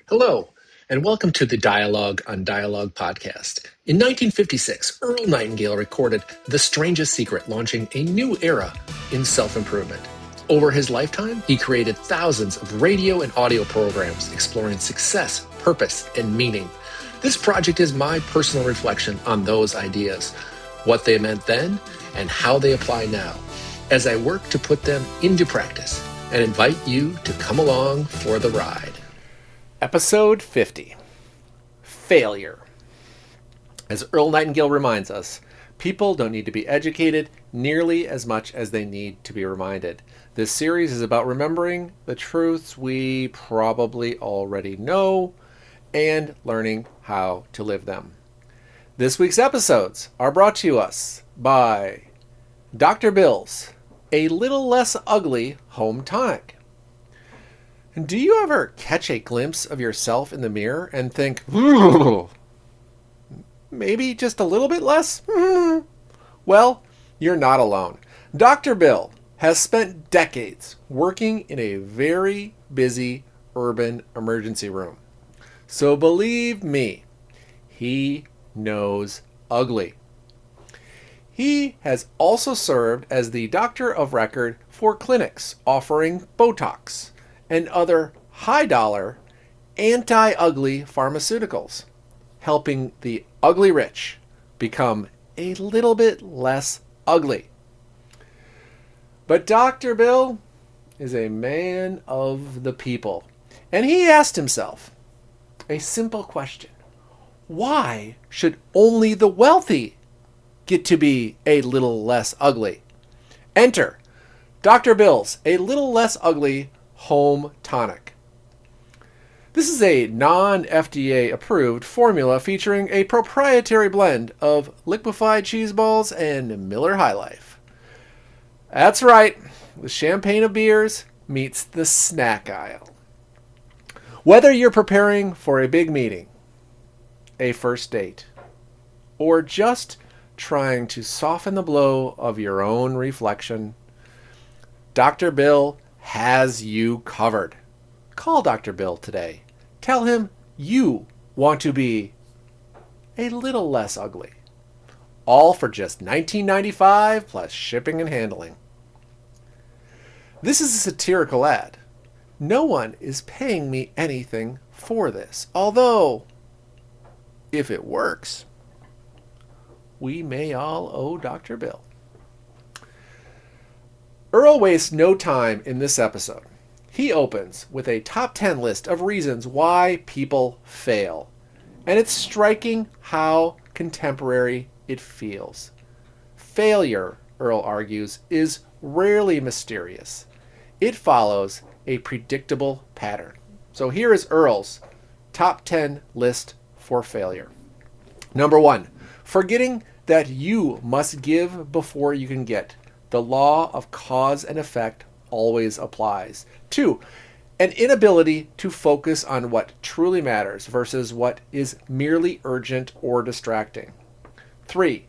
Hello, and welcome to the Dialogue on Dialogue podcast. In 1956, Earl Nightingale recorded The Strangest Secret, launching a new era in self-improvement. Over his lifetime, he created thousands of radio and audio programs exploring success, purpose, and meaning. This project is my personal reflection on those ideas, what they meant then, and how they apply now, as I work to put them into practice, and invite you to come along for the ride. Episode 50 Failure. As Earl Nightingale reminds us, people don't need to be educated nearly as much as they need to be reminded. This series is about remembering the truths we probably already know and learning how to live them. This week's episodes are brought to us by Dr. Bill's A Little Less Ugly Home Tonic. Do you ever catch a glimpse of yourself in the mirror and think, maybe just a little bit less? Well, you're not alone. Dr. Bill has spent decades working in a very busy urban emergency room. So believe me, he knows ugly. He has also served as the doctor of record for clinics offering Botox and other high-dollar, anti-ugly pharmaceuticals, helping the ugly rich become a little bit less ugly. But Dr. Bill is a man of the people, and he asked himself a simple question. Why should only the wealthy get to be a little less ugly? Enter Dr. Bill's A Little Less Ugly Home Tonic. This is a non-FDA approved formula featuring a proprietary blend of liquefied cheese balls and Miller High Life. That's right, the champagne of beers meets the snack aisle. Whether you're preparing for a big meeting, a first date, or just trying to soften the blow of your own reflection, Dr. Bill has you covered. Call Dr. Bill today. Tell him you want to be a little less ugly. All for just $19.95 plus shipping and handling. This is a satirical ad. No one is paying me anything for this. Although, if it works, we may all owe Dr. Bill. Earl wastes no time in this episode. He opens with a top 10 list of reasons why people fail. And it's striking how contemporary it feels. Failure, Earl argues, is rarely mysterious. It follows a predictable pattern. So here is Earl's top 10 list for failure. Number 1, forgetting that you must give before you can get. The law of cause and effect always applies. 2, an inability to focus on what truly matters versus what is merely urgent or distracting. 3,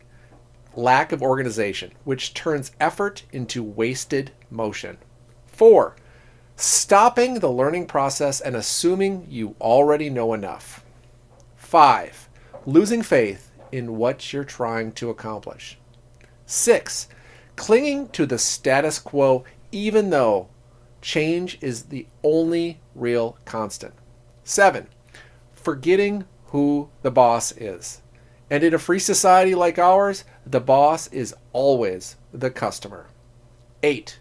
lack of organization, which turns effort into wasted motion. 4, stopping the learning process and assuming you already know enough. 5, losing faith in what you're trying to accomplish. 6, clinging to the status quo even though change is the only real constant. 7, forgetting who the boss is. And in a free society like ours, the boss is always the customer. 8,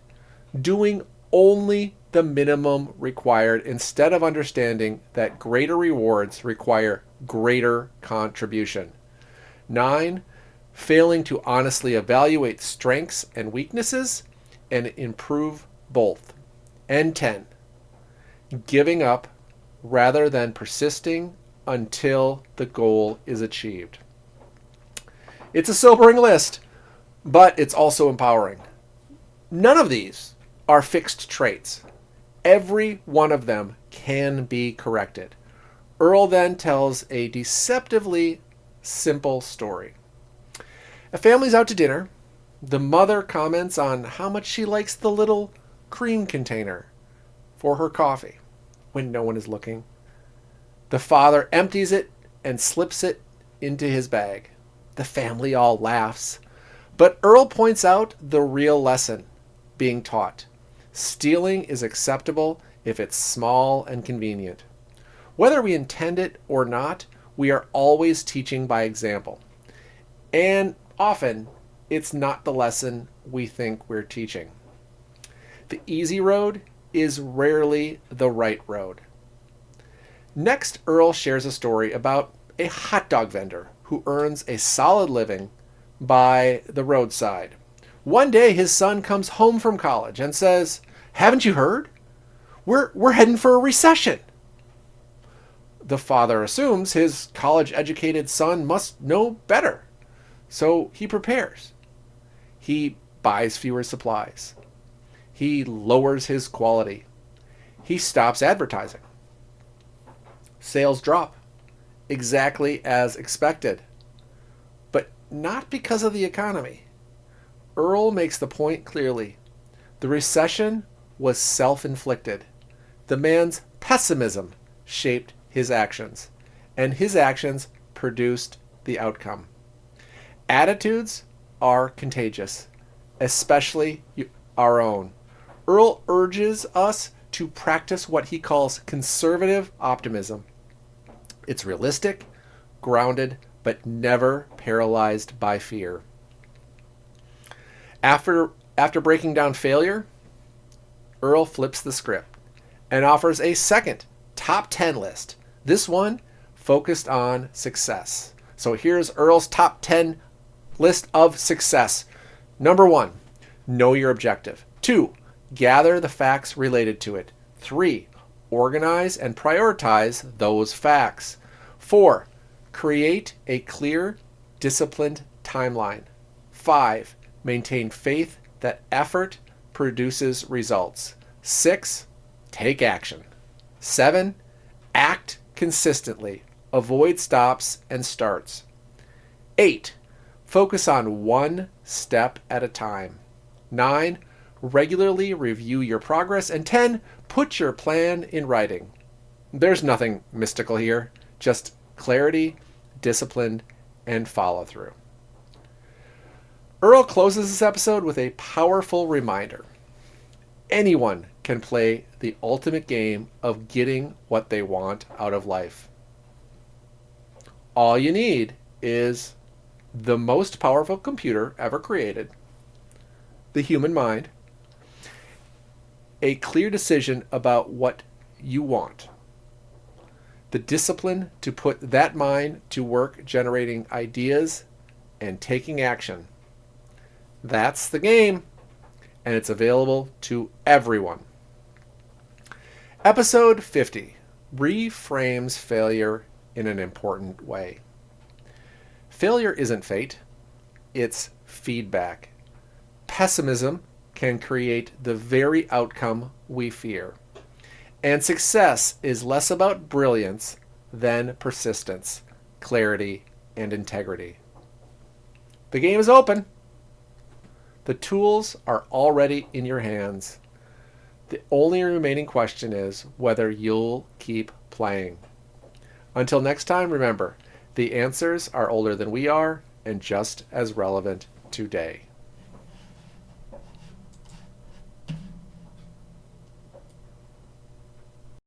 doing only the minimum required instead of understanding that greater rewards require greater contribution. 9, failing to honestly evaluate strengths and weaknesses and improve both. And 10, giving up rather than persisting until the goal is achieved. It's a sobering list, but it's also empowering. None of these are fixed traits. Every one of them can be corrected. Earl then tells a deceptively simple story. A family's out to dinner. The mother comments on how much she likes the little cream container for her coffee when no one is looking. The father empties it and slips it into his bag. The family all laughs. But Earl points out the real lesson being taught. Stealing is acceptable if it's small and convenient. Whether we intend it or not, we are always teaching by example. And often, it's not the lesson we think we're teaching. The easy road is rarely the right road. Next, Earl shares a story about a hot dog vendor who earns a solid living by the roadside. One day, his son comes home from college and says, "Haven't you heard? We're heading for a recession." The father assumes his college-educated son must know better, so he prepares. He buys fewer supplies. He lowers his quality. He stops advertising. Sales drop, exactly as expected, but not because of the economy. Earl makes the point clearly. The recession was self-inflicted. The man's pessimism shaped his actions, and his actions produced the outcome. Attitudes are contagious, especially our own. Earl urges us to practice what he calls conservative optimism. It's realistic, grounded, but never paralyzed by fear. After breaking down failure, Earl flips the script and offers a second top 10 list. This one focused on success. So here's Earl's top 10 list of success. Number 1, know your objective. 2, gather the facts related to it. 3, organize and prioritize those facts. 4, create a clear, disciplined timeline. 5, maintain faith that effort produces results. 6, take action. 7, act consistently. Avoid stops and starts. 8, focus on one step at a time. 9, regularly review your progress. And 10, put your plan in writing. There's nothing mystical here, just clarity, discipline, and follow through. Earl closes this episode with a powerful reminder. Anyone can play the ultimate game of getting what they want out of life. All you need is the most powerful computer ever created, the human mind, a clear decision about what you want, the discipline to put that mind to work generating ideas and taking action. That's the game, and it's available to everyone. Episode 50 reframes failure in an important way. Failure isn't fate, it's feedback. Pessimism can create the very outcome we fear. And success is less about brilliance than persistence, clarity, and integrity. The game is open. The tools are already in your hands. The only remaining question is whether you'll keep playing. Until next time, remember, the answers are older than we are and just as relevant today.